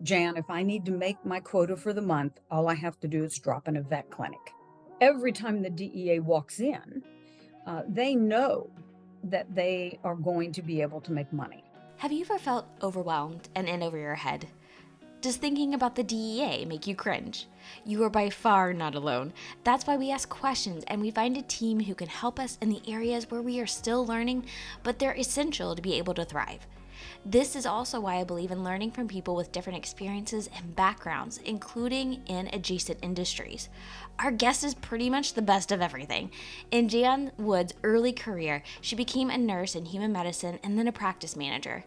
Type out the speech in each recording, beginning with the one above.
Jan, if I need to make my quota for the month, all I have to do is drop in a vet clinic. Every time the DEA walks in, they know that they are going to be able to make money. Have you ever felt overwhelmed and in over your head? Does thinking about the DEA make you cringe? You are by far not alone. That's why we ask questions and we find a team who can help us in the areas where we are still learning, but they're essential to be able to thrive. This is also why I believe in learning from people with different experiences and backgrounds, including in adjacent industries. Our guest is pretty much the best of everything. In Jan Wood's early career, she became a nurse in human medicine and then a practice manager.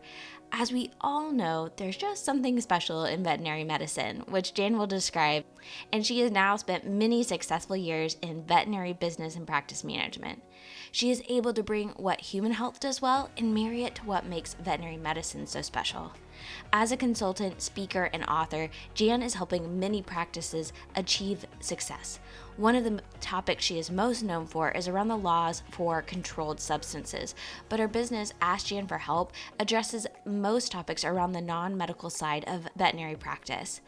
As we all know, there's just something special in veterinary medicine, which Jan will describe, and she has now spent many successful years in veterinary business and practice management. She is able to bring what human health does well and marry it to what makes veterinary medicine so special. As a consultant, speaker, and author, Jan is helping many practices achieve success. One of the topics she is most known for is around the laws for controlled substances, but her business, Ask Jan for Help, addresses most topics around the non-medical side of veterinary practice.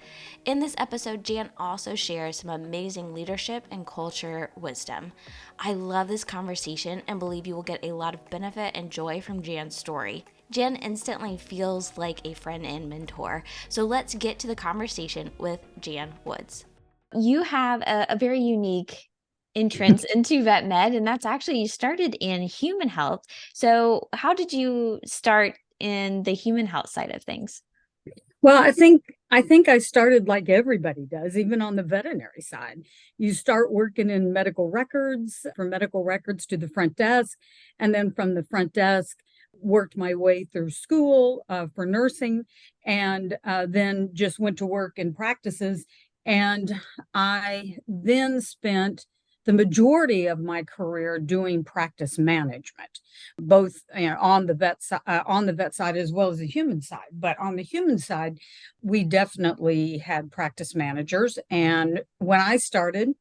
In this episode, Jan also shares some amazing leadership and culture wisdom. I love this conversation and believe you will get a lot of benefit and joy from Jan's story. Jan instantly feels like a friend and mentor. So let's get to the conversation with Jan Woods. You have a very unique entrance into vet med, and that's actually you started in human health. So how did you start in the human health side of things? Well, I think I started like everybody does, even on the veterinary side. You start working in medical records, from medical records to the front desk, and then from the front desk, worked my way through school for nursing, and then just went to work in practices. And I then spent the majority of my career doing practice management, both on the vet side as well as the human side. But on the human side, we definitely had practice managers. And when I started,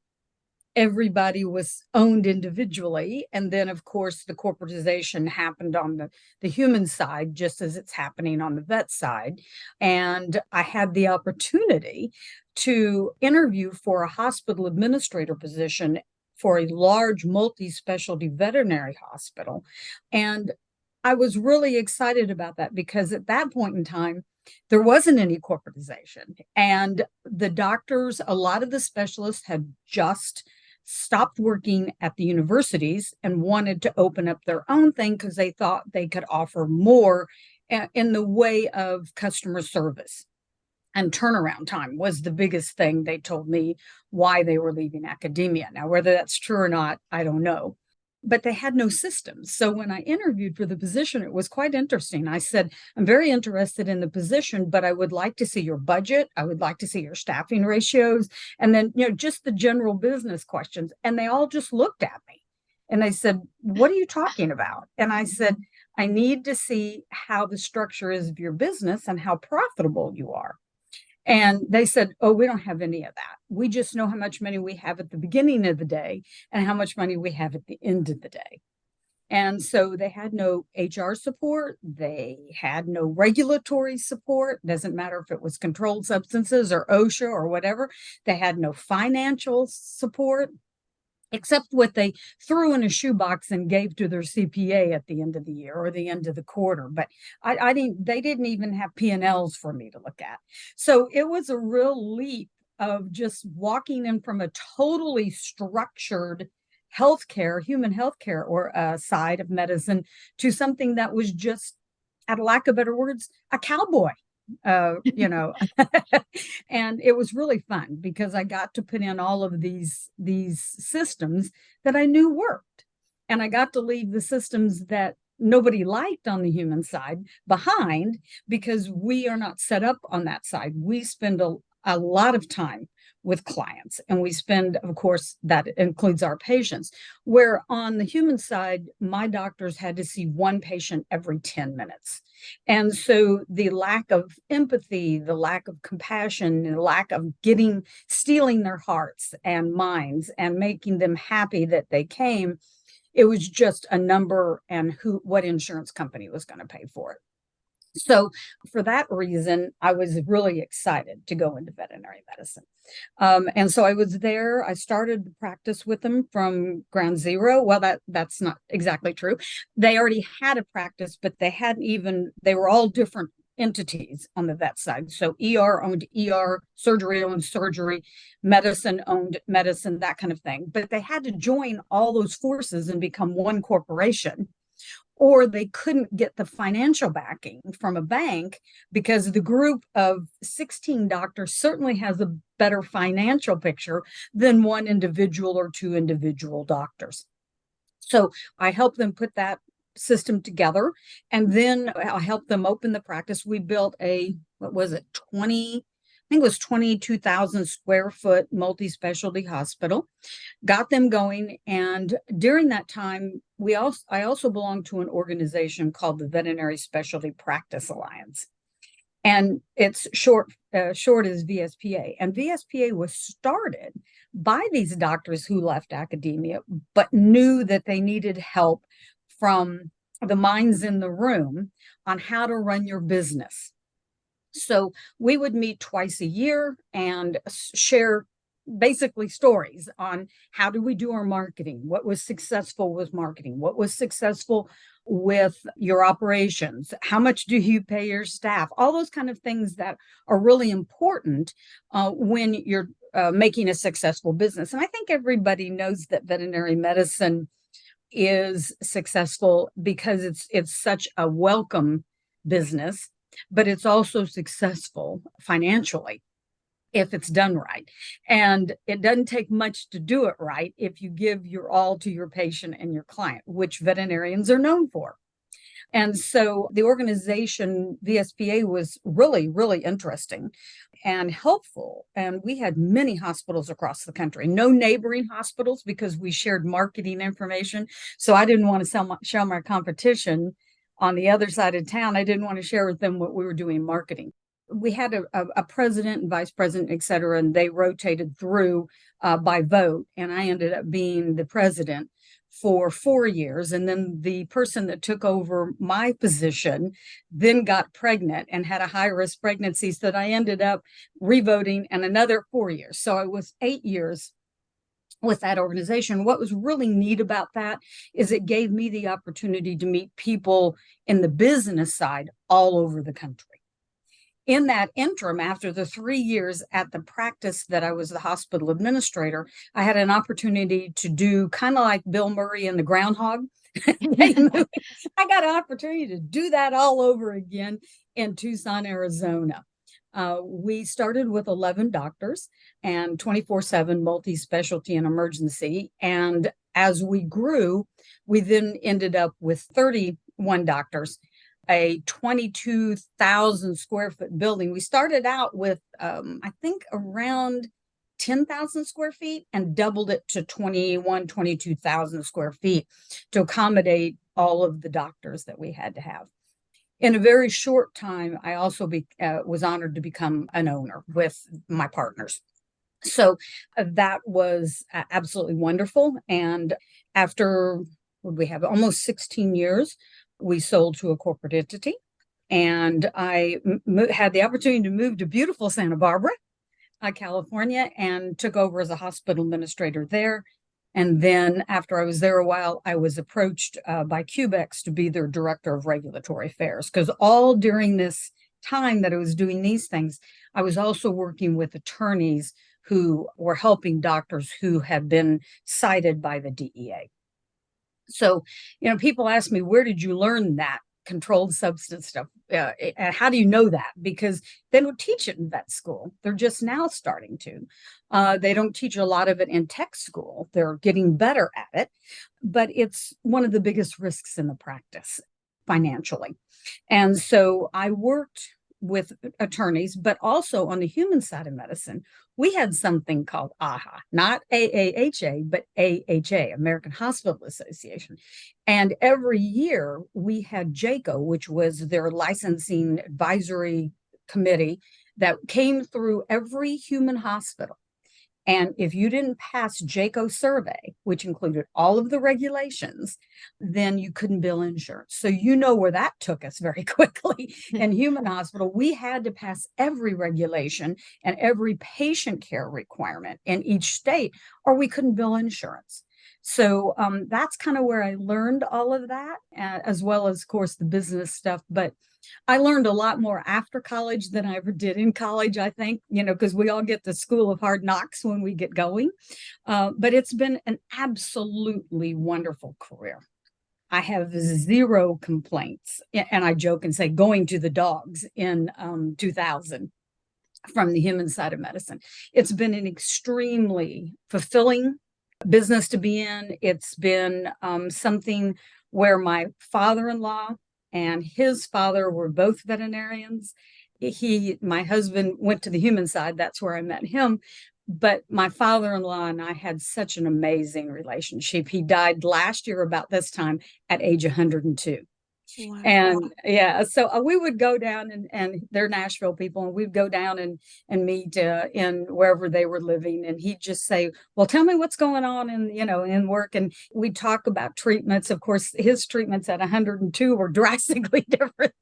everybody was owned individually. And then, of course, the corporatization happened on the human side, just as it's happening on the vet side. And I had the opportunity to interview for a hospital administrator position for a large multi-specialty veterinary hospital. And I was really excited about that because at that point in time, there wasn't any corporatization. And the doctors, a lot of the specialists had just stopped working at the universities and wanted to open up their own thing because they thought they could offer more in the way of customer service. And turnaround time was the biggest thing. They told me why they were leaving academia. Now, whether that's true or not, I don't know. But they had no systems. So when I interviewed for the position, it was quite interesting. I said, I'm very interested in the position, but I would like to see your budget. I would like to see your staffing ratios. And then, just the general business questions. And they all just looked at me and they said, what are you talking about? And I said, I need to see how the structure is of your business and how profitable you are. And they said, oh, we don't have any of that. We just know how much money we have at the beginning of the day and how much money we have at the end of the day. And so they had no HR support. They had no regulatory support. Doesn't matter if it was controlled substances or OSHA or whatever. They had no financial support, except what they threw in a shoebox and gave to their CPA at the end of the year or the end of the quarter. But they didn't even have P&Ls for me to look at. So it was a real leap of just walking in from a totally structured healthcare, human healthcare or side of medicine to something that was just, at a lack of better words, a cowboy. And it was really fun because I got to put in all of these systems that I knew worked. And I got to leave the systems that nobody liked on the human side behind because we are not set up on that side. We spend a lot of time with clients, and we spend, of course, that includes our patients, where on the human side, my doctors had to see one patient every 10 minutes. And so the lack of empathy, the lack of compassion, and the lack of stealing their hearts and minds and making them happy that they came, it was just a number and what insurance company was going to pay for it. So for that reason, I was really excited to go into veterinary medicine. And so I was there. I started the practice with them from ground zero. Well, that's not exactly true. They already had a practice, but they were all different entities on the vet side. So ER owned ER, surgery owned surgery, medicine owned medicine, that kind of thing. But they had to join all those forces and become one corporation, or they couldn't get the financial backing from a bank because the group of 16 doctors certainly has a better financial picture than one individual or two individual doctors. So I helped them put that system together, and then I helped them open the practice. We built what was it, 20, I think it was 22,000 square foot multi-specialty hospital, got them going. And during that time, I also belonged to an organization called the Veterinary Specialty Practice Alliance. And it's short is VSPA. And VSPA was started by these doctors who left academia, but knew that they needed help from the minds in the room on how to run your business. So we would meet twice a year and share basically stories on how do we do our marketing, what was successful with marketing, what was successful with your operations, how much do you pay your staff, all those kind of things that are really important when you're making a successful business. And I think everybody knows that veterinary medicine is successful because it's such a welcome business, but it's also successful financially if it's done right. And it doesn't take much to do it right if you give your all to your patient and your client, which veterinarians are known for. And so the organization VSPA was really, really interesting and helpful. And we had many hospitals across the country, no neighboring hospitals because we shared marketing information. So I didn't want to show my competition on the other side of town. I didn't want to share with them what we were doing in marketing. We had a president and vice president, et cetera, and they rotated through by vote. And I ended up being the president for 4 years. And then the person that took over my position then got pregnant and had a high-risk pregnancy, so that I ended up revoting and another 4 years. So it was 8 years with that organization. What was really neat about that is it gave me the opportunity to meet people in the business side all over the country. In that interim, after the 3 years at the practice that I was the hospital administrator, I had an opportunity to do kind of like Bill Murray and the Groundhog. I got an opportunity to do that all over again in Tucson, Arizona. We started with 11 doctors and 24/7 multi-specialty and emergency. And as we grew, we then ended up with 31 doctors, a 22,000 square foot building. We started out with, I think, around 10,000 square feet and doubled it to 22,000 square feet to accommodate all of the doctors that we had to have. In a very short time, I also was honored to become an owner with my partners. So that was absolutely wonderful. And after we have almost 16 years, we sold to a corporate entity. And I had the opportunity to move to beautiful Santa Barbara, California, and took over as a hospital administrator there. And then after I was there a while, I was approached by Cubex to be their director of regulatory affairs, because all during this time that I was doing these things, I was also working with attorneys who were helping doctors who had been cited by the DEA. So, people ask me, where did you learn that controlled substance stuff? How do you know that? Because they don't teach it in vet school. They're just now starting to. They don't teach a lot of it in tech school. They're getting better at it, but it's one of the biggest risks in the practice financially. And so I worked with attorneys, but also on the human side of medicine, we had something called AHA, not AAHA, but AHA, American Hospital Association. And every year we had JACO, which was their licensing advisory committee that came through every human hospital And if you didn't pass JACO survey, which included all of the regulations, then you couldn't bill insurance. So you know where that took us very quickly. In human hospital, we had to pass every regulation and every patient care requirement in each state, or we couldn't bill insurance. So that's kind of where I learned all of that, as well as, of course, the business stuff. But I learned a lot more after college than I ever did in college, I think, because we all get the school of hard knocks when we get going. But it's been an absolutely wonderful career. I have zero complaints. And I joke and say going to the dogs in 2000 from the human side of medicine. It's been an extremely fulfilling business to be in. It's been something where my father-in-law and his father were both veterinarians. My husband went to the human side. That's where I met him. But my father-in-law and I had such an amazing relationship. He died last year about this time at age 102. Wow. And yeah, so we would go down and they're Nashville people, and we'd go down and meet in wherever they were living. And he'd just say, well, tell me what's going on in work. And we'd talk about treatments. Of course, his treatments at 102 were drastically different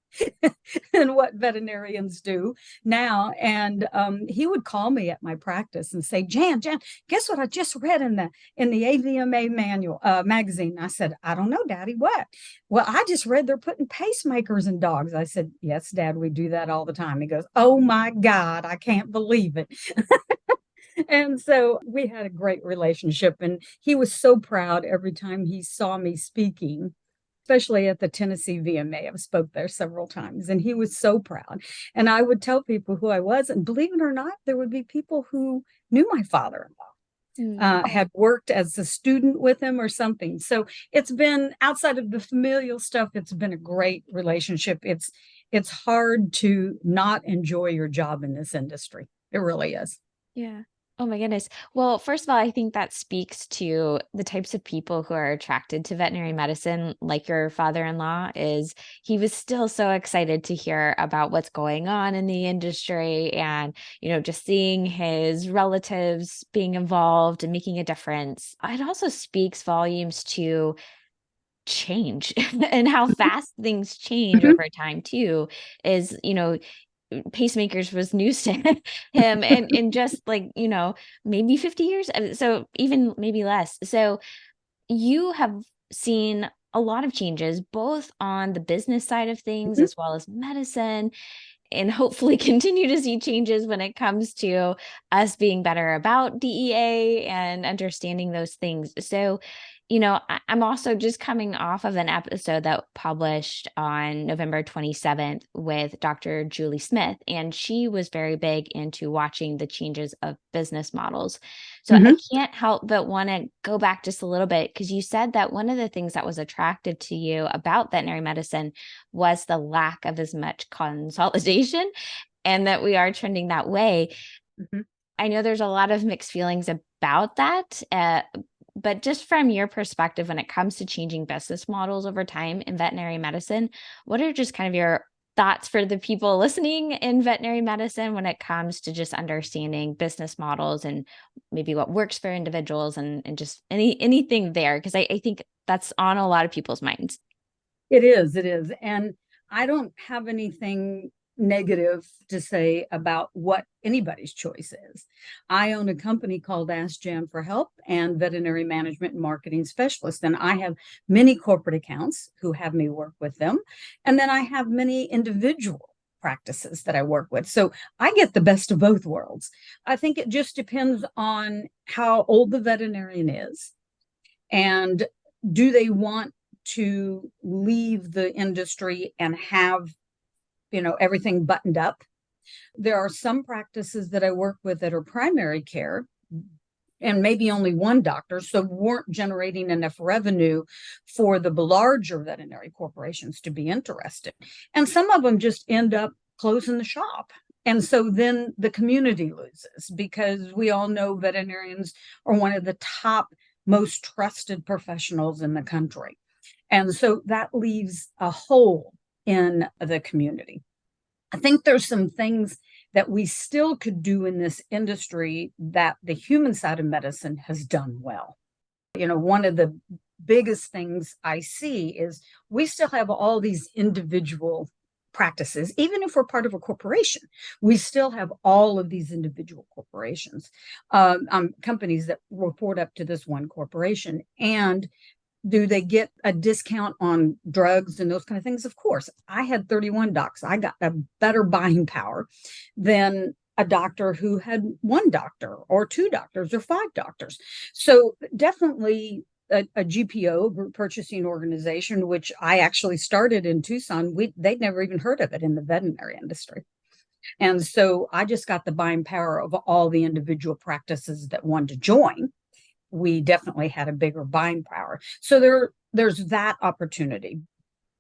than what veterinarians do now. And he would call me at my practice and say, Jan, guess what I just read in the AVMA manual magazine? I said, I don't know, Daddy, what? Well, I just read they're putting pacemakers in dogs. I said, yes, Dad, we do that all the time. He goes, oh my God, I can't believe it. And so we had a great relationship, and he was so proud every time he saw me speaking, especially at the Tennessee VMA. I've spoke there several times, and he was so proud. And I would tell people who I was, and believe it or not, there would be people who knew my father-in-law. Had worked as a student with him or something. So it's been, outside of the familial stuff, it's been a great relationship. It's hard to not enjoy your job in this industry. It really is. Yeah. Oh my goodness. Well, first of all, I think that speaks to the types of people who are attracted to veterinary medicine, like your father-in-law is. He was still so excited to hear about what's going on in the industry, and, just seeing his relatives being involved and making a difference. It also speaks volumes to change and how fast things change over time too, is, pacemakers was news to him, and just like, maybe 50 years. So even maybe less. So you have seen a lot of changes, both on the business side of things as well as medicine, and hopefully continue to see changes when it comes to us being better about DEA and understanding those things. So, I'm also just coming off of an episode that published on November 27th with Dr. Julie Smith, and she was very big into watching the changes of business models. So I can't help but want to go back just a little bit, because you said that one of the things that was attractive to you about veterinary medicine was the lack of as much consolidation, and that we are trending that way. I know there's a lot of mixed feelings about that. But just from your perspective, when it comes to changing business models over time in veterinary medicine, what are just kind of your thoughts for the people listening in veterinary medicine when it comes to just understanding business models and maybe what works for individuals, and just anything there? Because I think that's on a lot of people's minds. It is. And I don't have anything negative to say about what anybody's choice is. I own a company called Ask Jan for Help and Veterinary Management and Marketing Specialist. And I have many corporate accounts who have me work with them. And then I have many individual practices that I work with. So I get the best of both worlds. I think it just depends on how old the veterinarian is, and do they want to leave the industry and have everything buttoned up. There are some practices that I work with that are primary care and maybe only one doctor, so weren't generating enough revenue for the larger veterinary corporations to be interested. And some of them just end up closing the shop. And so then the community loses, because we all know veterinarians are one of the top, most trusted professionals in the country. And so that leaves a hole in the community. I think there's some things that we still could do in this industry that the human side of medicine has done well. One of the biggest things I see is we still have all these individual practices. Even if we're part of a corporation, we still have all of these individual corporations, companies that report up to this one corporation. And do they get a discount on drugs and those kind of things? Of course. I had 31 docs. I got a better buying power than a doctor who had one doctor or two doctors or five doctors. So definitely a GPO, group purchasing organization, which I actually started in Tucson, they'd never even heard of it in the veterinary industry. And so I just got the buying power of all the individual practices that wanted to join. We definitely had a bigger buying power. So there's that opportunity.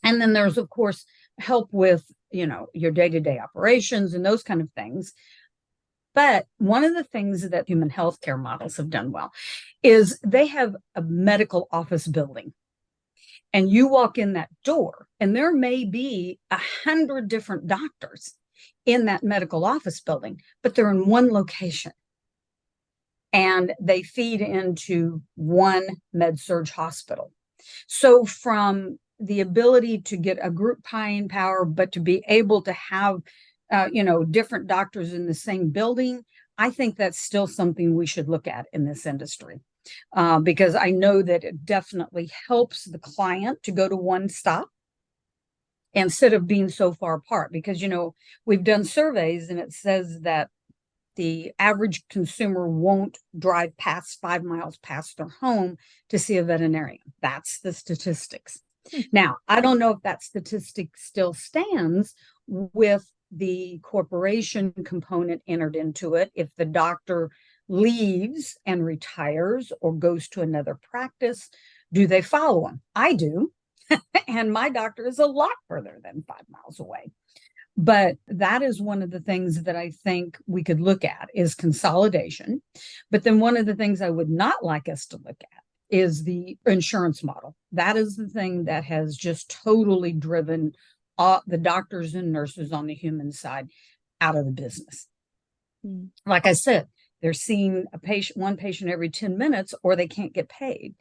And then there's, of course, help with, your day-to-day operations and those kind of things. But one of the things that human healthcare models have done well is they have a medical office building. And you walk in that door, and there may be 100 different doctors in that medical office building, but they're in one location. And they feed into one med-surg hospital. So from the ability to get a group buying power, but to be able to have different doctors in the same building, I think that's still something we should look at in this industry, because I know that it definitely helps the client to go to one stop instead of being so far apart. Because, we've done surveys and it says that the average consumer won't drive past 5 miles past their home to see a veterinarian. That's the statistics. Now, I don't know if that statistic still stands with the corporation component entered into it. If the doctor leaves and retires or goes to another practice, do they follow him? I do. And my doctor is a lot further than 5 miles away. But that is one of the things that I think we could look at is consolidation. But then one of the things I would not like us to look at is the insurance model. That is the thing that has just totally driven the doctors and nurses on the human side out of the business. Like I said, they're seeing one patient every 10 minutes, or they can't get paid.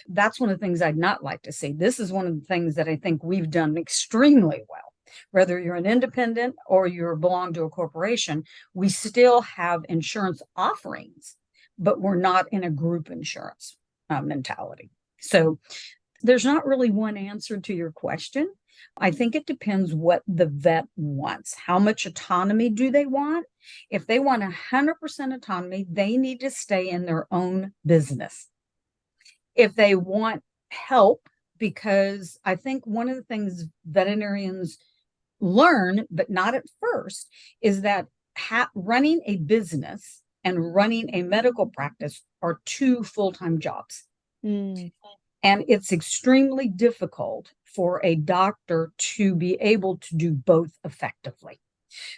That's one of the things I'd not like to see. This is one of the things that I think we've done extremely well. Whether you're an independent or you belong to a corporation, we still have insurance offerings, but we're not in a group insurance mentality. So there's not really one answer to your question. I think it depends what the vet wants. How much autonomy do they want? If they want 100% autonomy, they need to stay in their own business. If they want help, because I think one of the things veterinarians learn, but not at first, is that running a business and running a medical practice are two full-time jobs. And it's extremely difficult for a doctor to be able to do both effectively.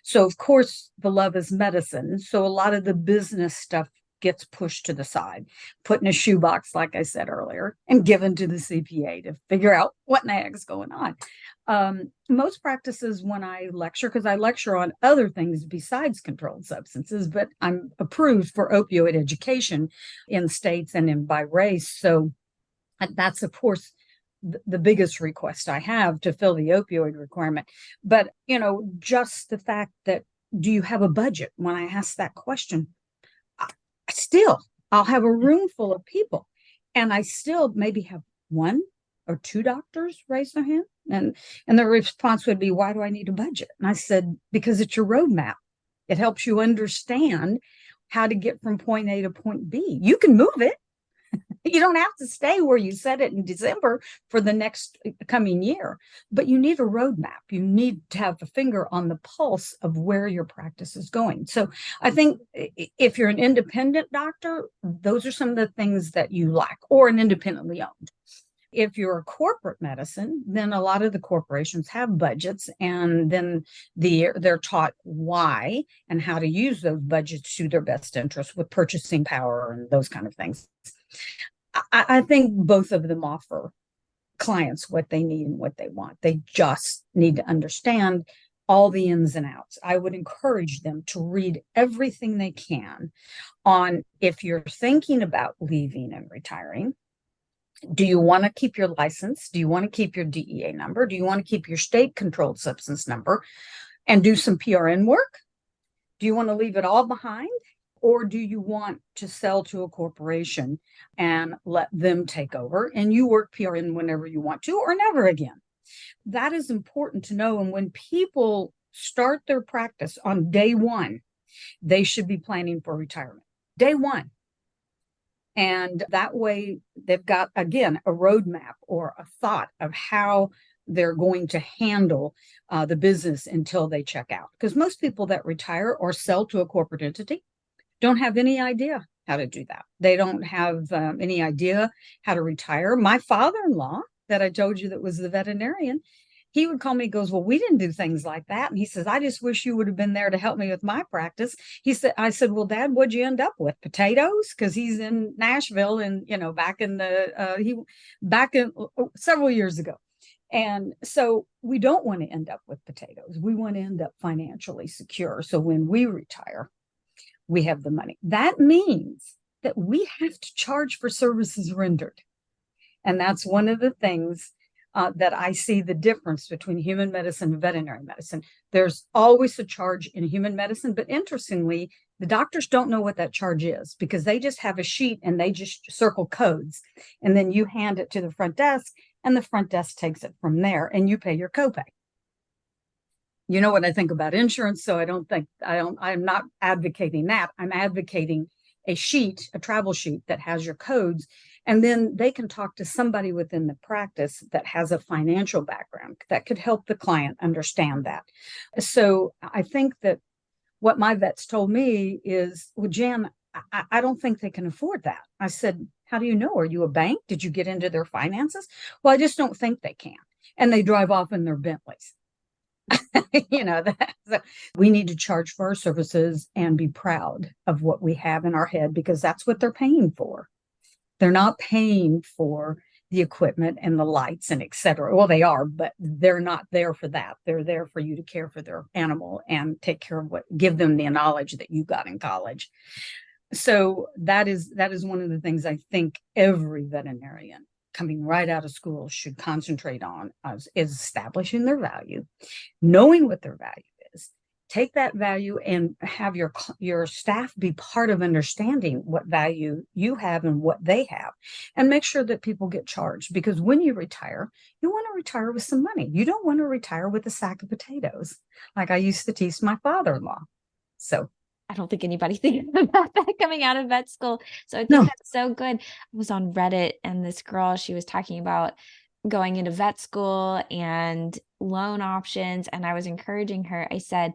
So, of course, the love is medicine. So a lot of the business stuff gets pushed to the side, put in a shoebox, like I said earlier, and given to the CPA to figure out what in the heck's going on. Most practices, when I lecture, because I lecture on other things besides controlled substances, but I'm approved for opioid education in states and by race. So that's, of course, the biggest request I have to fill the opioid requirement. But, just the fact that, do you have a budget? When I ask that question, I'll have a room full of people, and I still maybe have one or two doctors raise their hand. And the response would be, why do I need a budget? And I said, because it's your roadmap. It helps you understand how to get from point A to point B. You can move it. You don't have to stay where you set it in December for the next coming year, but you need a roadmap. You need to have a finger on the pulse of where your practice is going. So I think if you're an independent doctor, those are some of the things that you lack, or an independently owned. If you're a corporate medicine, then a lot of the corporations have budgets, and then they're taught why and how to use those budgets to their best interest with purchasing power and those kind of things. I think both of them offer clients what they need and what they want. They just need to understand all the ins and outs. I would encourage them to read everything they can on if you're thinking about leaving and retiring. Do you want to keep your license? Do you want to keep your DEA number? Do you want to keep your state controlled substance number and do some PRN work? Do you want to leave it all behind? Or do you want to sell to a corporation and let them take over and you work PRN whenever you want to or never again? That is important to know. And when people start their practice on day one, they should be planning for retirement. Day one. And that way they've got, again, a roadmap or a thought of how they're going to handle the business until they check out. Because most people that retire or sell to a corporate entity don't have any idea how to do that. They don't have any idea how to retire. My father-in-law that I told you that was the veterinarian, he would call me, goes, well, we didn't do things like that. And he says, I just wish you would have been there to help me with my practice. I said, well, Dad, what'd you end up with? Potatoes? Because he's in Nashville and, back in several years ago. And so we don't want to end up with potatoes. We want to end up financially secure. So when we retire, we have the money. That means that we have to charge for services rendered. And that's one of the things that I see the difference between human medicine and veterinary medicine. There's always a charge in human medicine, but interestingly, the doctors don't know what that charge is because they just have a sheet and they just circle codes. And then you hand it to the front desk and the front desk takes it from there and you pay your copay. You know what I think about insurance, so I'm not advocating that. I'm advocating a travel sheet that has your codes. And then they can talk to somebody within the practice that has a financial background that could help the client understand that. So I think that what my vets told me is, well, Jan, I don't think they can afford that. I said, how do you know? Are you a bank? Did you get into their finances? Well, I just don't think they can. And they drive off in their Bentleys. So we need to charge for our services and be proud of what we have in our head because that's what they're paying for. They're not paying for the equipment and the lights and et cetera. Well, they are, but they're not there for that. They're there for you to care for their animal and take care of give them the knowledge that you got in college. So that is one of the things I think every veterinarian coming right out of school should concentrate on is establishing their value, knowing what their value is, take that value and have your staff be part of understanding what value you have and what they have, and make sure that people get charged. Because when you retire, you want to retire with some money. You don't want to retire with a sack of potatoes, like I used to tease my father-in-law. So I don't think anybody thinks about that coming out of vet school. So I think that's so good. I was on Reddit and this girl, she was talking about going into vet school and loan options. And I was encouraging her. I said,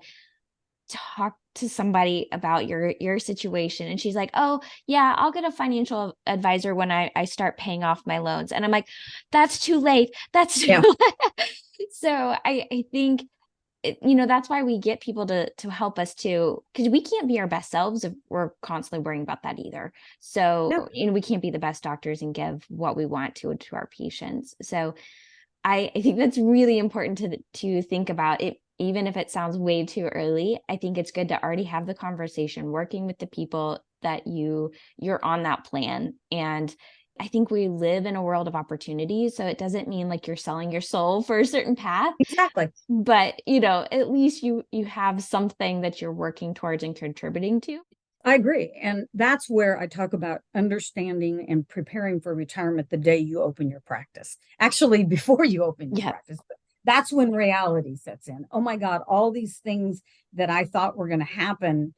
talk to somebody about your situation. And she's like, oh yeah, I'll get a financial advisor when I start paying off my loans. And I'm like, that's too late. That's too late. So I think, that's why we get people to help us too, because we can't be our best selves if we're constantly worrying about that either. So, we can't be the best doctors and give what we want to our patients. So I think that's really important to think about it. Even if it sounds way too early, I think it's good to already have the conversation, working with the people that you're on that plan. And I think we live in a world of opportunities. So it doesn't mean like you're selling your soul for a certain path. Exactly. But, at least you have something that you're working towards and contributing to. I agree. And that's where I talk about understanding and preparing for retirement the day you open your practice. Actually, before you open your practice. But that's when reality sets in. Oh my God, all these things that I thought were going to happen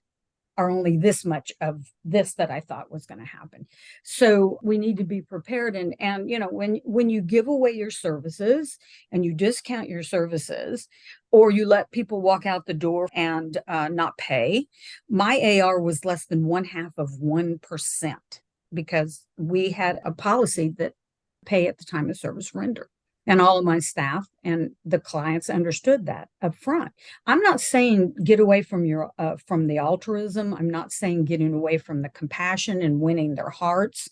are only this much of this that I thought was going to happen. So we need to be prepared. And when you give away your services and you discount your services, or you let people walk out the door and not pay, my AR was less than 0.5% because we had a policy that pay at the time of service render. And all of my staff and the clients understood that up front. I'm not saying get away from from the altruism. I'm not saying getting away from the compassion and winning their hearts.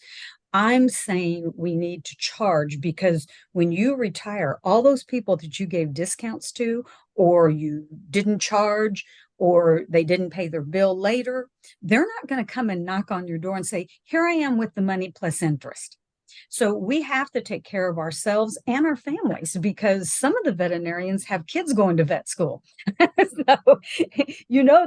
I'm saying we need to charge, because when you retire, all those people that you gave discounts to or you didn't charge, or they didn't pay their bill later, they're not going to come and knock on your door and say, here I am with the money plus interest. So we have to take care of ourselves and our families, because some of the veterinarians have kids going to vet school. So,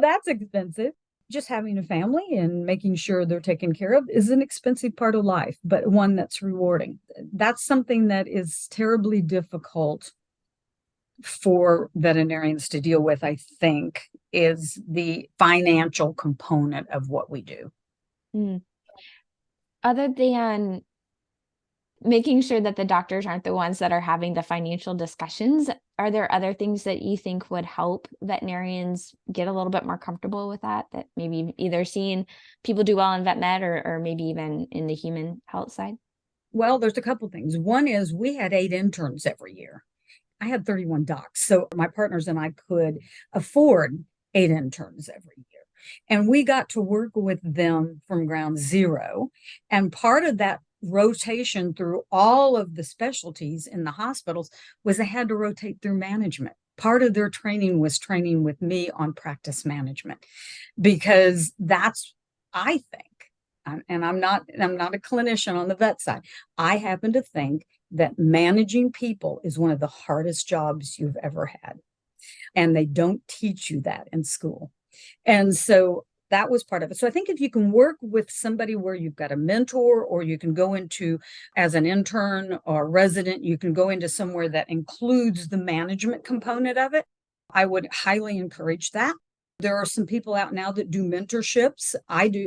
that's expensive. Just having a family and making sure they're taken care of is an expensive part of life, but one that's rewarding. That's something that is terribly difficult for veterinarians to deal with, I think, is the financial component of what we do. Mm. Other than making sure that the doctors aren't the ones that are having the financial discussions, are there other things that you think would help veterinarians get a little bit more comfortable with that maybe either seeing people do well in vet med or maybe even in the human health side? Well, there's a couple things. One is we had 8 interns every year. I had 31 docs, so my partners and I could afford 8 interns every year. And we got to work with them from ground zero. And part of that rotation through all of the specialties in the hospitals was they had to rotate through management. Part of their training was training with me on practice management, because that's, I think, and I'm not a clinician on the vet side, I happen to think that managing people is one of the hardest jobs you've ever had. And they don't teach you that in school. And so that was part of it. So I think if you can work with somebody where you've got a mentor, or you can go into as an intern or resident, you can go into somewhere that includes the management component of it, I would highly encourage that. There are some people out now that do mentorships.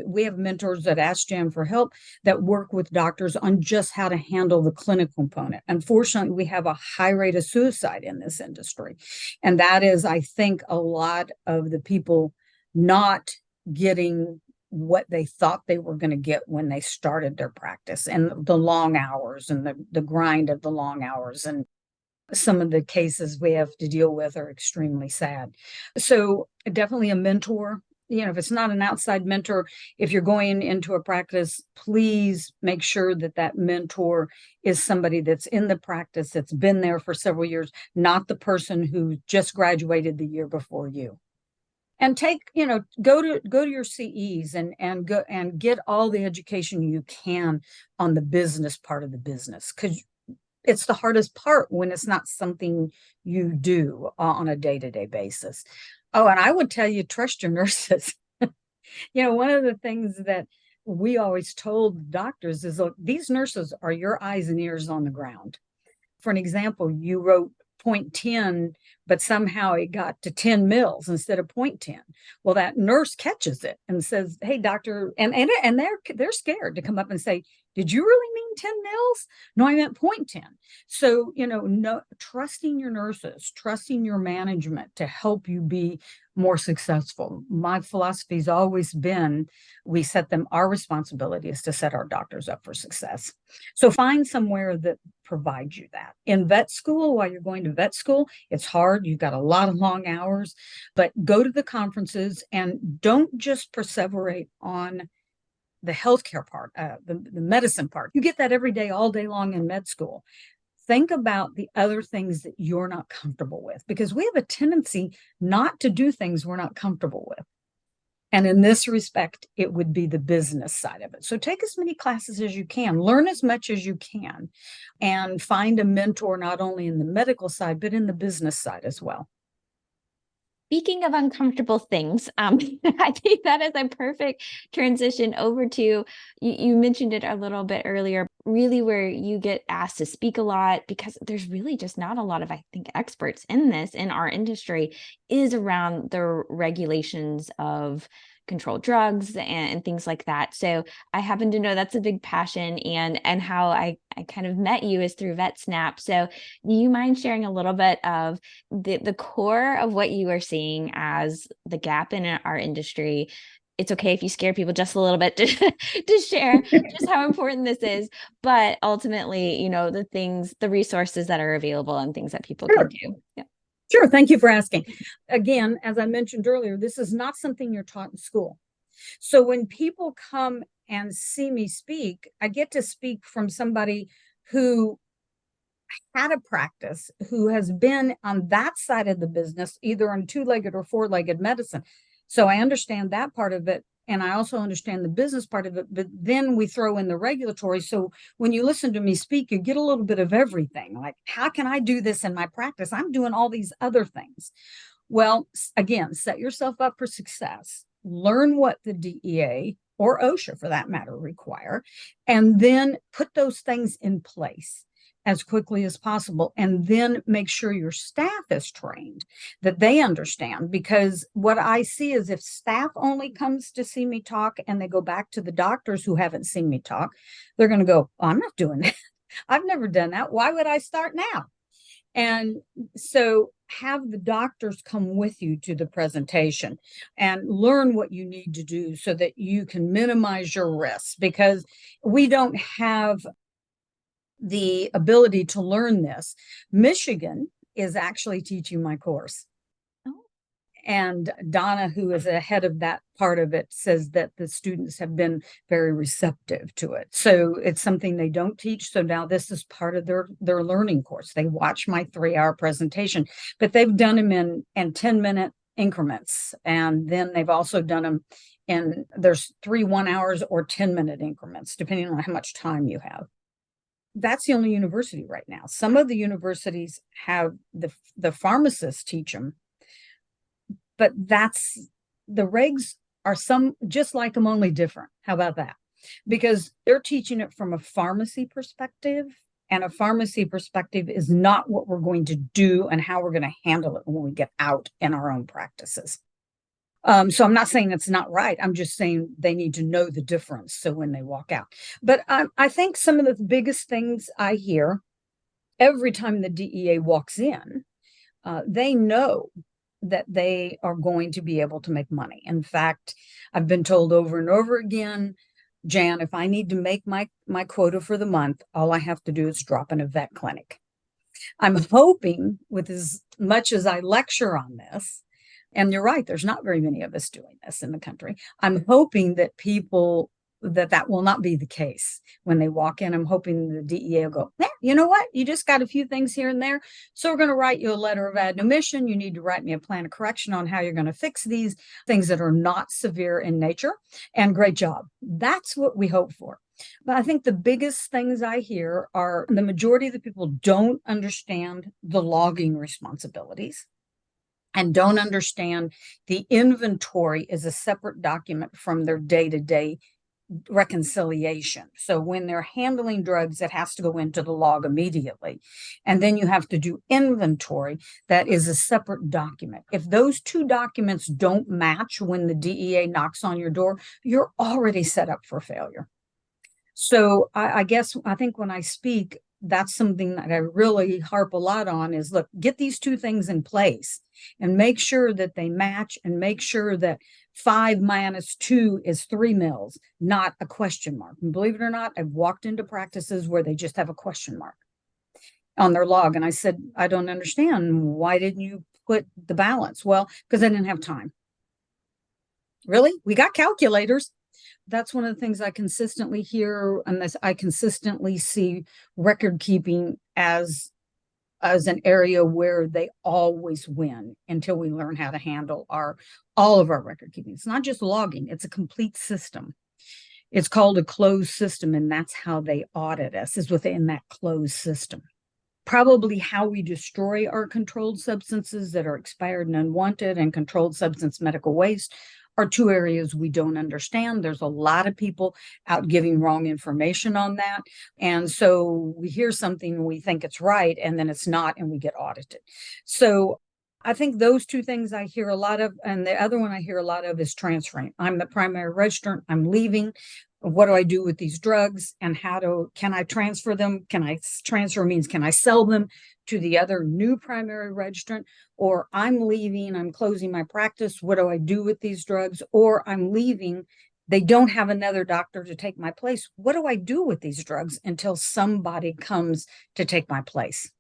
We have mentors at AskJam for Help that work with doctors on just how to handle the clinical component. Unfortunately, we have a high rate of suicide in this industry. And that is, I think, a lot of the people not getting what they thought they were going to get when they started their practice, and the long hours and the grind of the long hours. And some of the cases we have to deal with are extremely sad. So definitely a mentor. If it's not an outside mentor, if you're going into a practice, please make sure that that mentor is somebody that's in the practice, that's been there for several years, not the person who just graduated the year before you. And go to your CEs and go and get all the education you can on the business part of the business, because it's the hardest part when it's not something you do on a day-to-day basis. Oh, and I would tell you, trust your nurses. One of the things that we always told doctors is, look, these nurses are your eyes and ears on the ground. For an example, you wrote 0.10, but somehow it got to 10 mils instead of 0.10. Well, that nurse catches it and says, hey, doctor, and they're scared to come up and say, did you really mean 10 mils? No, I meant 0.10. So, trusting your nurses, trusting your management to help you be more successful. My philosophy has always been, our responsibility is to set our doctors up for success. So find somewhere that provides you that. In vet school, while you're going to vet school, it's hard. You've got a lot of long hours, but go to the conferences and don't just perseverate on the healthcare part, the medicine part. You get that every day, all day long in med school. Think about the other things that you're not comfortable with, because we have a tendency not to do things we're not comfortable with. And in this respect, it would be the business side of it. So take as many classes as you can, learn as much as you can, and find a mentor, not only in the medical side, but in the business side as well. Speaking of uncomfortable things, I think that is a perfect transition over to, you mentioned it a little bit earlier, really where you get asked to speak a lot, because there's really just not a lot of, I think, experts in this in our industry, is around the regulations of controlled drugs and things like that. So I happen to know that's a big passion, and how I kind of met you is through VetSnap. So do you mind sharing a little bit of the core of what you are seeing as the gap in our industry? It's okay if you scare people just a little bit to share just how important this is, but ultimately, the resources that are available and things that people can do. Yeah. Sure. Thank you for asking. Again, as I mentioned earlier, this is not something you're taught in school. So when people come and see me speak, I get to speak from somebody who had a practice, who has been on that side of the business, either on two-legged or four-legged medicine. So I understand that part of it. And I also understand the business part of it, but then we throw in the regulatory. So when you listen to me speak, you get a little bit of everything. Like, how can I do this in my practice? I'm doing all these other things. Well, again, set yourself up for success. Learn what the DEA or OSHA, for that matter, require, and then put those things in place as quickly as possible. And then make sure your staff is trained, that they understand. Because what I see is, if staff only comes to see me talk and they go back to the doctors who haven't seen me talk, they're going to go, oh, I'm not doing that. I've never done that. Why would I start now? And so have the doctors come with you to the presentation and learn what you need to do so that you can minimize your risks, because we don't have the ability to learn this. Michigan is actually teaching my course. And Donna, who is ahead of that part of it, says that the students have been very receptive to it. So it's something they don't teach. So now this is part of their learning course. They watch my 3-hour presentation, but they've done them in 10-minute increments. And then they've also done them in, there's 3 1-hours or 10-minute increments, depending on how much time you have. That's the only university right now. Some of the universities have the pharmacists teach them, but that's, the regs are some just like them, only different. How about that? Because they're teaching it from a pharmacy perspective, and a pharmacy perspective is not what we're going to do and how we're going to handle it when we get out in our own practices. So I'm not saying it's not right. I'm just saying they need to know the difference. So when they walk out, but I think some of the biggest things I hear every time the DEA walks in, they know that they are going to be able to make money. In fact, I've been told over and over again, Jan, if I need to make my quota for the month, all I have to do is drop in a vet clinic. I'm hoping, with as much as I lecture on this, and you're right, there's not very many of us doing this in the country, I'm hoping that people, that will not be the case when they walk in. I'm hoping the DEA will go, you know what? You just got a few things here and there. So we're going to write you a letter of admonition. You need to write me a plan of correction on how you're going to fix these things that are not severe in nature. And great job. That's what we hope for. But I think the biggest things I hear are the majority of the people don't understand the logging responsibilities, and don't understand the inventory is a separate document from their day-to-day reconciliation. So when they're handling drugs, it has to go into the log immediately. And then you have to do inventory. That is a separate document. If those two documents don't match when the DEA knocks on your door, you're already set up for failure. So I think when I speak, that's something that I really harp a lot on is, look, get these two things in place and make sure that they match, and make sure that 5 minus 2 is 3 mils, not a question mark. And believe it or not, I've walked into practices where they just have a question mark on their log. And I said, I don't understand. Why didn't you put the balance? Well, because I didn't have time. Really? We got calculators. That's one of the things I consistently hear, and I consistently see record keeping as an area where they always win until we learn how to handle all of our record keeping. It's not just logging, it's a complete system. It's called a closed system, and that's how they audit us, is within that closed system. Probably how we destroy our controlled substances that are expired and unwanted, and controlled substance medical waste, are 2 areas we don't understand. There's a lot of people out giving wrong information on that. And so we hear something and we think it's right, and then it's not, and we get audited. So I think those 2 things I hear a lot of. And the other one I hear a lot of is transferring. I'm the primary registrant. I'm leaving. What do I do with these drugs, and can I transfer them? Can I transfer means, can I sell them to the other new primary registrant? Or I'm leaving, I'm closing my practice. What do I do with these drugs? Or I'm leaving, they don't have another doctor to take my place. What do I do with these drugs until somebody comes to take my place?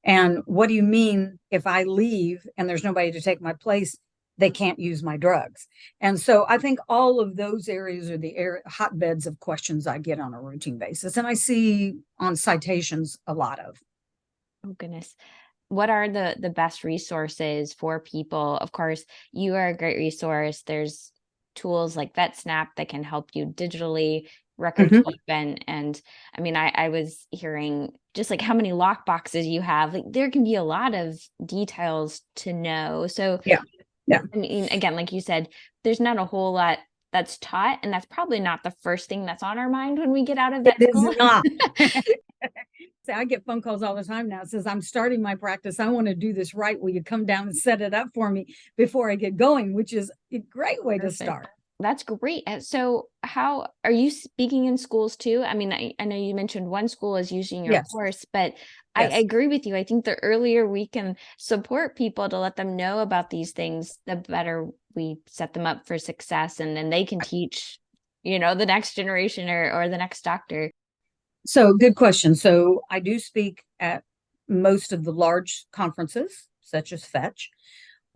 And what do you mean if I leave and there's nobody to take my place, they can't use my drugs? And so I think all of those areas are the hotbeds of questions I get on a routine basis, and I see on citations a lot of. Oh, goodness. What are the best resources for people? Of course, you are a great resource. There's tools like VetSnap that can help you digitally record Mhm. keep, and I mean, I was hearing just like how many lock boxes you have. Like there can be a lot of details to know. So Yeah. Yeah. I mean, again, like you said, there's not a whole lot that's taught, and that's probably not the first thing that's on our mind when we get out of It vet is school. not. See, I get phone calls all the time now. It says, I'm starting my practice. I want to do this right. Will you come down and set it up for me before I get going? Which is a great way to Perfect. start. That's great. So, how are you speaking in schools too? I mean, I know you mentioned one school is using your Yes. course, but I Yes. agree with you. I think the earlier we can support people to let them know about these things, the better we set them up for success, and then they can teach, the next generation or the next doctor. So, good question. So, I do speak at most of the large conferences, such as Fetch.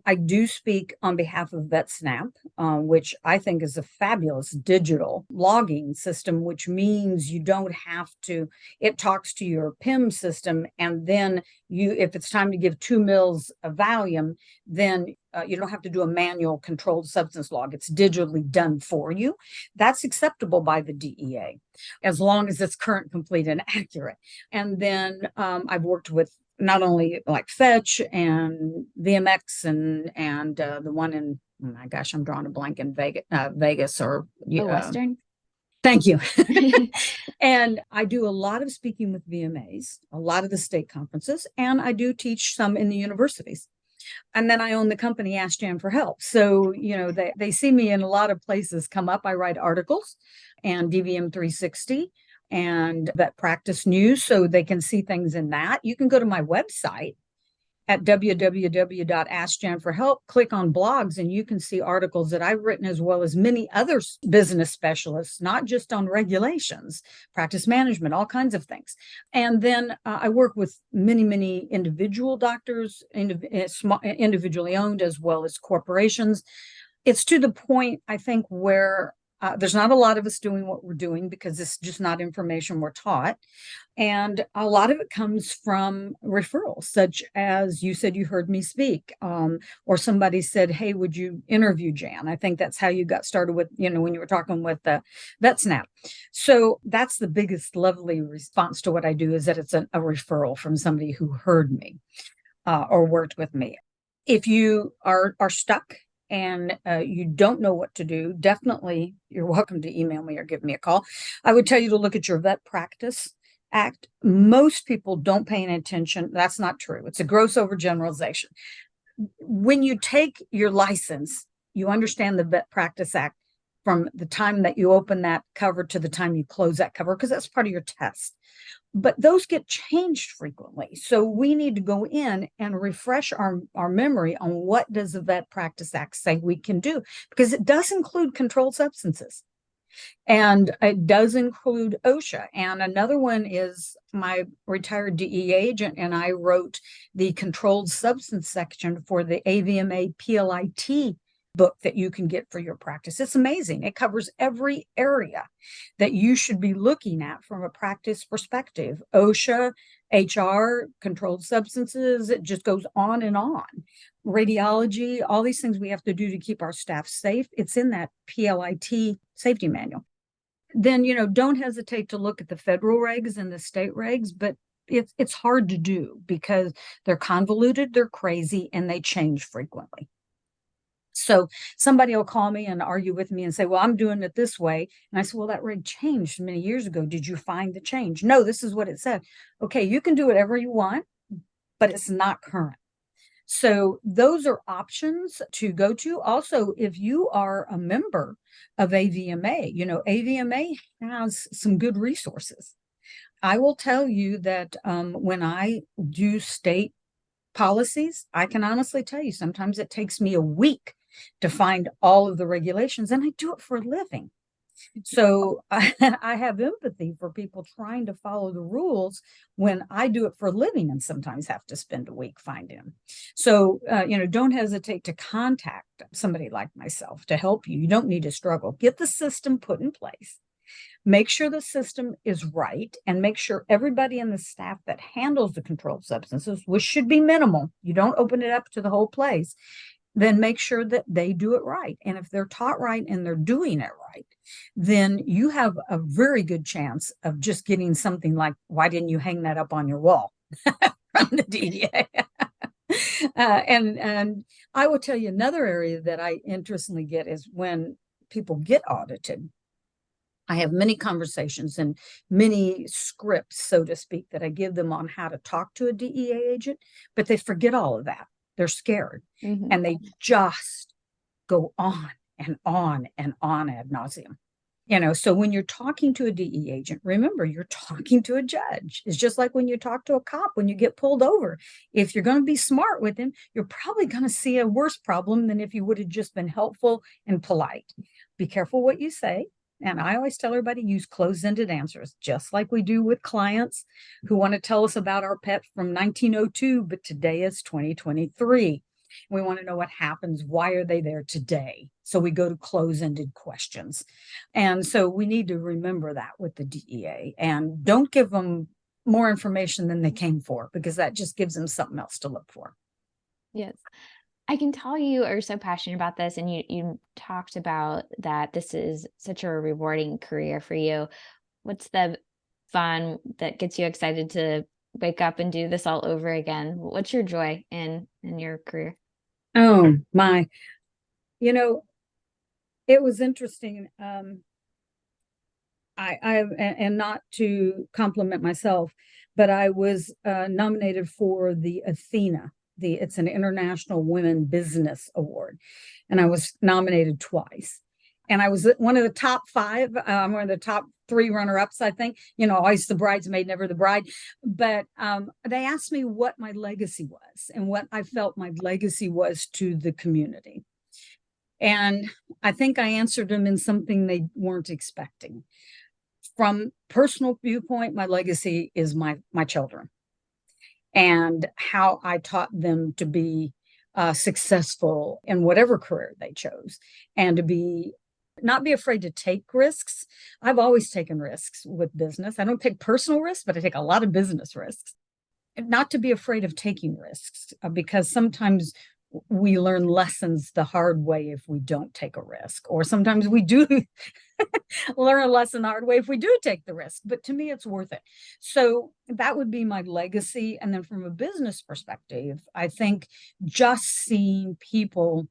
I do speak on behalf of VetSnap, which I think is a fabulous digital logging system, which means you don't have to, it talks to your PIM system. And then if it's time to give 2 mils of Valium, then you don't have to do a manual controlled substance log. It's digitally done for you. That's acceptable by the DEA as long as it's current, complete, and accurate. And then I've worked with not only like Fetch and VMX and the one in, oh my gosh, I'm drawing a blank in Vegas or Oh, Western. thank you. And I do a lot of speaking with VMAs, a lot of the state conferences, and I do teach some in the universities. And then I own the company Ask Jan for Help. So, they see me in a lot of places come up. I write articles and DVM 360 and Vet Practice News, so they can see things in that. You can go to my website at www.askjanforhelp, click on blogs, and you can see articles that I've written as well as many other business specialists, not just on regulations, practice management, all kinds of things. And then I work with many, many individual doctors, individually owned as well as corporations. It's to the point, I think, where there's not a lot of us doing what we're doing because it's just not information we're taught. And a lot of it comes from referrals, such as you said you heard me speak, or somebody said, hey, would you interview Jan? I think that's how you got started with, when you were talking with VetSnap. So that's the biggest lovely response to what I do, is that it's a referral from somebody who heard me or worked with me. If you are stuck and you don't know what to do, definitely you're welcome to email me or give me a call. I would tell you to look at your Vet Practice Act. Most people don't pay any attention. That's not true. It's a gross overgeneralization. When you take your license, you understand the Vet Practice Act from the time that you open that cover to the time you close that cover, because that's part of your test. But those get changed frequently. So we need to go in and refresh our memory on what does the Vet Practice Act say we can do, because it does include controlled substances. And it does include OSHA. And another one is my retired DEA agent, and I wrote the controlled substance section for the AVMA PLIT book that you can get for your practice. It's amazing. It covers every area that you should be looking at from a practice perspective. OSHA, HR, controlled substances, it just goes on and on. Radiology, all these things we have to do to keep our staff safe. It's in that PLIT safety manual. Then, don't hesitate to look at the federal regs and the state regs, but it's hard to do because they're convoluted, they're crazy, and they change frequently. So somebody will call me and argue with me and say, well, I'm doing it this way. And I said, well, that reg changed many years ago. Did you find the change? No, this is what it said. Okay, you can do whatever you want, but it's not current. So those are options to go to. Also, if you are a member of AVMA, AVMA has some good resources. I will tell you that when I do state policies, I can honestly tell you sometimes it takes me a week to find all of the regulations, and I do it for a living. So I have empathy for people trying to follow the rules when I do it for a living and sometimes have to spend a week finding them. So, don't hesitate to contact somebody like myself to help you. You don't need to struggle. Get the system put in place. Make sure the system is right, and make sure everybody in the staff that handles the controlled substances, which should be minimal, you don't open it up to the whole place, then make sure that they do it right. And if they're taught right and they're doing it right, then you have a very good chance of just getting something like, why didn't you hang that up on your wall from the DEA? And I will tell you another area that I interestingly get is when people get audited. I have many conversations and many scripts, so to speak, that I give them on how to talk to a DEA agent, but they forget all of that. They're scared, and they just go on and on and on ad nauseum. So when you're talking to a DE agent, remember, you're talking to a judge. It's just like when you talk to a cop when you get pulled over. If you're going to be smart with him, you're probably going to see a worse problem than if you would have just been helpful and polite. Be careful what you say. And I always tell everybody, use closed-ended answers, just like we do with clients who want to tell us about our pet from 1902, but today is 2023. We want to know what happens. Why are they there today? So we go to close-ended questions. And so we need to remember that with the DEA, and don't give them more information than they came for, because that just gives them something else to look for. Yes. I can tell you are so passionate about this, and you talked about that this is such a rewarding career for you. What's the fun that gets you excited to wake up and do this all over again? What's your joy in your career? Oh, my. It was interesting. And not to compliment myself, but I was nominated for the Athena. It's an International Women Business Award, and I was nominated twice. And I was one of the top 5. I'm one of the top 3 runner-ups, I think. Always the bridesmaid, never the bride. But they asked me what my legacy was and what I felt my legacy was to the community. And I think I answered them in something they weren't expecting. From personal viewpoint, my legacy is my children, and how I taught them to be successful in whatever career they chose, and to not be afraid to take risks. I've always taken risks with business. I don't take personal risks, but I take a lot of business risks. And not to be afraid of taking risks, because sometimes we learn lessons the hard way if we don't take a risk, or sometimes we do learn a lesson the hard way if we do take the risk. But to me, it's worth it. So that would be my legacy. And then from a business perspective, I think just seeing people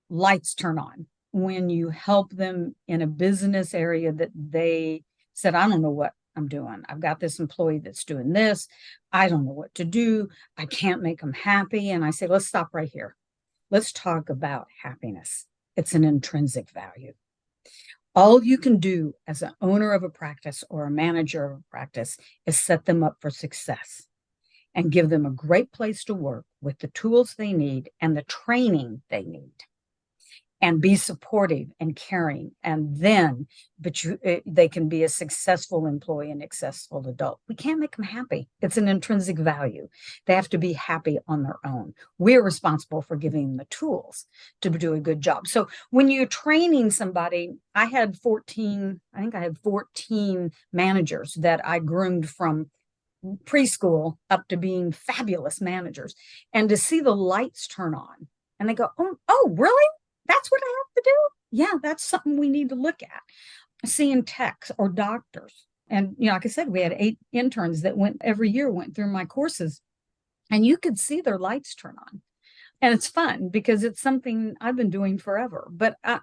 lights turn on when you help them in a business area that they said, I don't know what I'm doing. I've got this employee that's doing this. I don't know what to do. I can't make them happy. And I say, let's stop right here. Let's talk about happiness. It's an intrinsic value. All you can do as an owner of a practice or a manager of a practice is set them up for success and give them a great place to work with the tools they need and the training they need, and be supportive and caring. And then, they can be a successful employee and successful adult. We can't make them happy. It's an intrinsic value. They have to be happy on their own. We're responsible for giving them the tools to do a good job. So when you're training somebody, I had 14 managers that I groomed from preschool up to being fabulous managers. And to see the lights turn on and they go, oh, really? That's what I have to do? Yeah, that's something we need to look at. Seeing techs or doctors. And, like I said, we had 8 interns that every year went through my courses, and you could see their lights turn on. And it's fun because it's something I've been doing forever. But I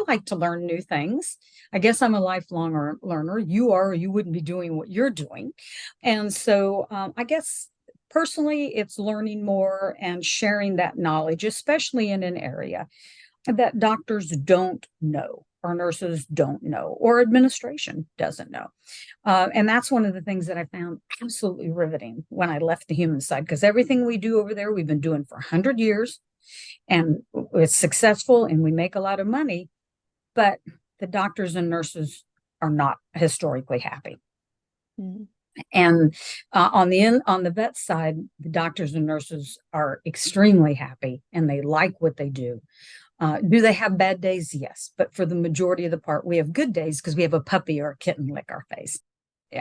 like to learn new things. I guess I'm a lifelong learner. You are, or you wouldn't be doing what you're doing. And so I guess personally, it's learning more and sharing that knowledge, especially in an area that doctors don't know, or nurses don't know, or administration doesn't know. And that's one of the things that I found absolutely riveting when I left the human side, because everything we do over there, we've been doing for 100 years, and it's successful and we make a lot of money, but the doctors and nurses are not historically happy. Mm-hmm. And on the vet side, the doctors and nurses are extremely happy and they like what they do. Do they have bad days? Yes. But for the majority of the part, we have good days because we have a puppy or a kitten lick our face.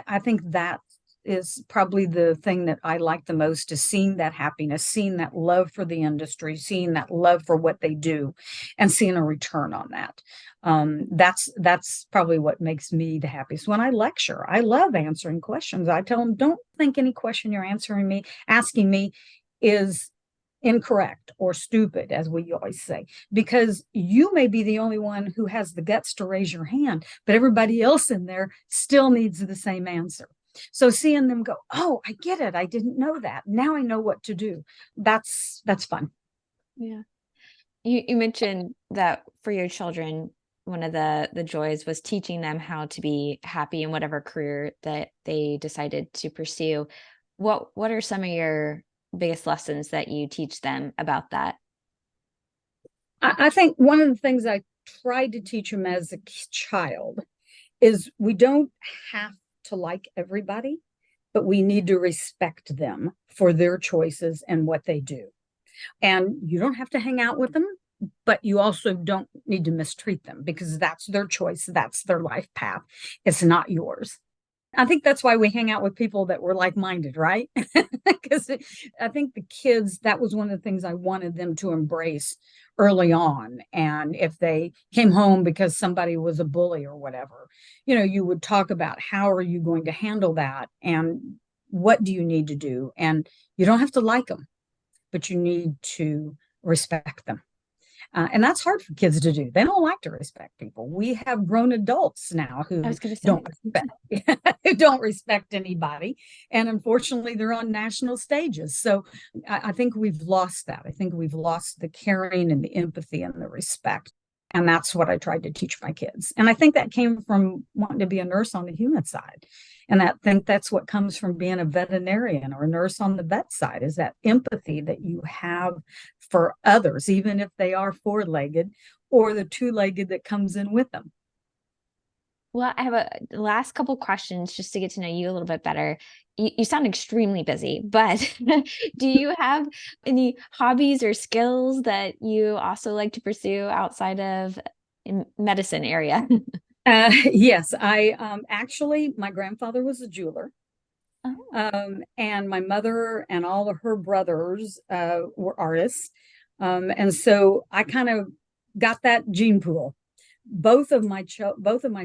I think that is probably the thing that I like the most, is seeing that happiness, seeing that love for the industry, seeing that love for what they do, and seeing a return on that. That's probably what makes me the happiest. When I lecture, I love answering questions. I tell them, don't think any question you're asking me is incorrect or stupid, as we always say, because you may be the only one who has the guts to raise your hand, but everybody else in there still needs the same answer. So seeing them go, oh, I get it. I didn't know that. Now I know what to do. That's fun. Yeah. You mentioned that for your children, one of the joys was teaching them how to be happy in whatever career that they decided to pursue. What are some of your biggest lessons that you teach them about that? I think one of the things I tried to teach them as a child is we don't have to like everybody, but we need to respect them for their choices and what they do. And you don't have to hang out with them, but you also don't need to mistreat them, because that's their choice. That's their life path. It's not yours. I think that's why we hang out with people that were like-minded, right? Because I think the kids, that was one of the things I wanted them to embrace early on. And if they came home because somebody was a bully or whatever, you would talk about how are you going to handle that and what do you need to do? And you don't have to like them, but you need to respect them. And that's hard for kids to do. They don't like to respect people. We have grown adults now who I was going to say, don't respect anybody. And unfortunately, they're on national stages. So I think we've lost that. I think we've lost the caring and the empathy and the respect. And that's what I tried to teach my kids. And I think that came from wanting to be a nurse on the human side. And I think that's what comes from being a veterinarian or a nurse on the vet side, is that empathy that you have for others, even if they are four-legged or the two-legged that comes in with them. Well, I have a last couple questions just to get to know you a little bit better. You sound extremely busy, but do you have any hobbies or skills that you also like to pursue outside of medicine area? Yes, I actually, my grandfather was a jeweler. Oh. And my mother and all of her brothers were artists. And so I kind of got that gene pool. Both of my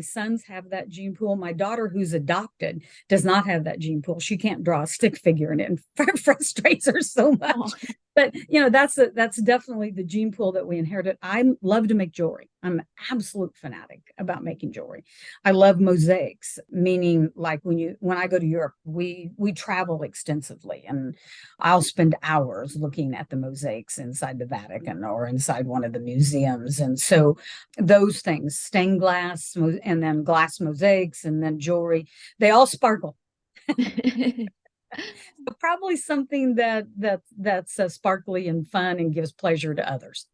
sons have that gene pool. My daughter, who's adopted, does not have that gene pool. She can't draw a stick figure, and it frustrates her so much. Oh. But that's definitely the gene pool that we inherited. I love to make jewelry. I'm an absolute fanatic about making jewelry. I love mosaics, meaning like when I go to Europe, we travel extensively, and I'll spend hours looking at the mosaics inside the Vatican or inside one of the museums. And so those things, stained glass, and then glass mosaics, and then jewelry, they all sparkle. Probably something that's sparkly and fun and gives pleasure to others.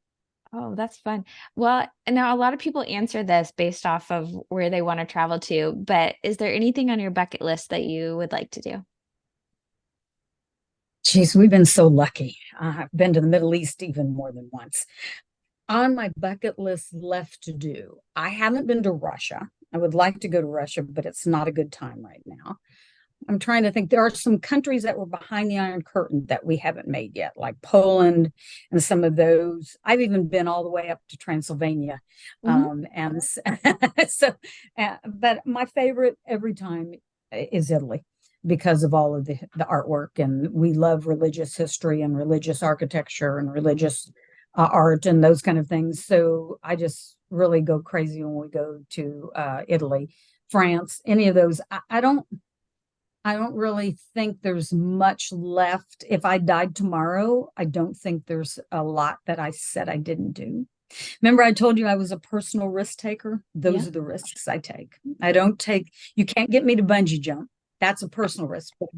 Oh, that's fun. Well, now a lot of people answer this based off of where they want to travel to, but is there anything on your bucket list that you would like to do? Geez, we've been so lucky. I've been to the Middle East even more than once. On my bucket list left to do, I haven't been to Russia. I would like to go to Russia, but it's not a good time right now. I'm trying to think. There are some countries that were behind the Iron Curtain that we haven't made yet, like Poland and some of those. I've even been all the way up to Transylvania. And so, but my favorite every time is Italy, because of all of the artwork. And we love religious history and religious architecture and religious art and those kind of things. So I just really go crazy when we go to Italy, France, any of those. I don't really think there's much left. If I died tomorrow, I don't think there's a lot that I said I didn't do. Remember, I told you I was a personal risk taker? Those are the risks I take. You can't get me to bungee jump. That's a personal risk. But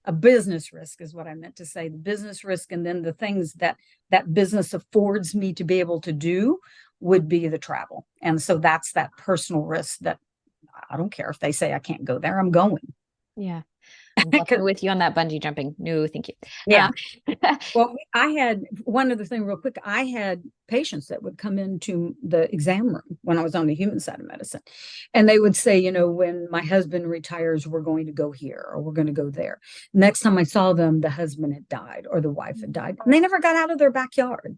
a business risk is what I meant to say. The business risk, and then the things that business affords me to be able to do would be the travel. And so that's that personal risk that I don't care if they say I can't go there, I'm going. Yeah. I'm definitely with you on that bungee jumping. No, thank you. Yeah. Um, Well, I had one other thing real quick. I had patients that would come into the exam room when I was on the human side of medicine. And they would say, you know, when my husband retires, we're going to go here or we're going to go there. Next time I saw them, the husband had died or the wife had died. And they never got out of their backyard.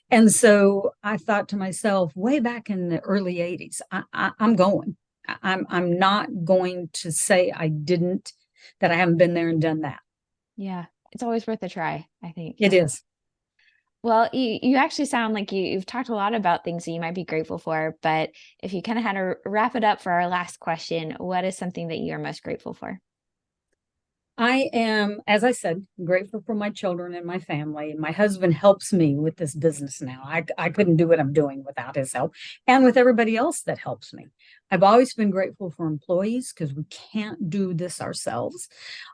And so I thought to myself, way back in the early 80s, I'm going. I'm not going to say that I haven't been there and done that. yeah, it's always worth a try, I think. It is. Well, you actually sound like you've talked a lot about things that you might be grateful for, but if you kind of had to wrap it up for our last question, what is something that you are most grateful for? I am, as I said, grateful for my children and my family. My husband helps me with this business now. I couldn't do what I'm doing without his help and with everybody else that helps me. I've always been grateful for employees because we can't do this ourselves.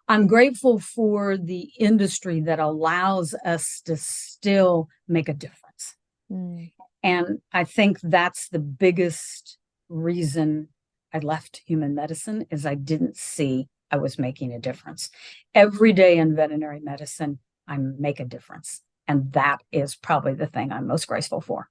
I'm grateful for the industry that allows us to still make a difference. Mm. And I think that's the biggest reason I left human medicine is I didn't see I was making a difference. Every day in veterinary medicine, I make a difference. And that is probably the thing I'm most grateful for.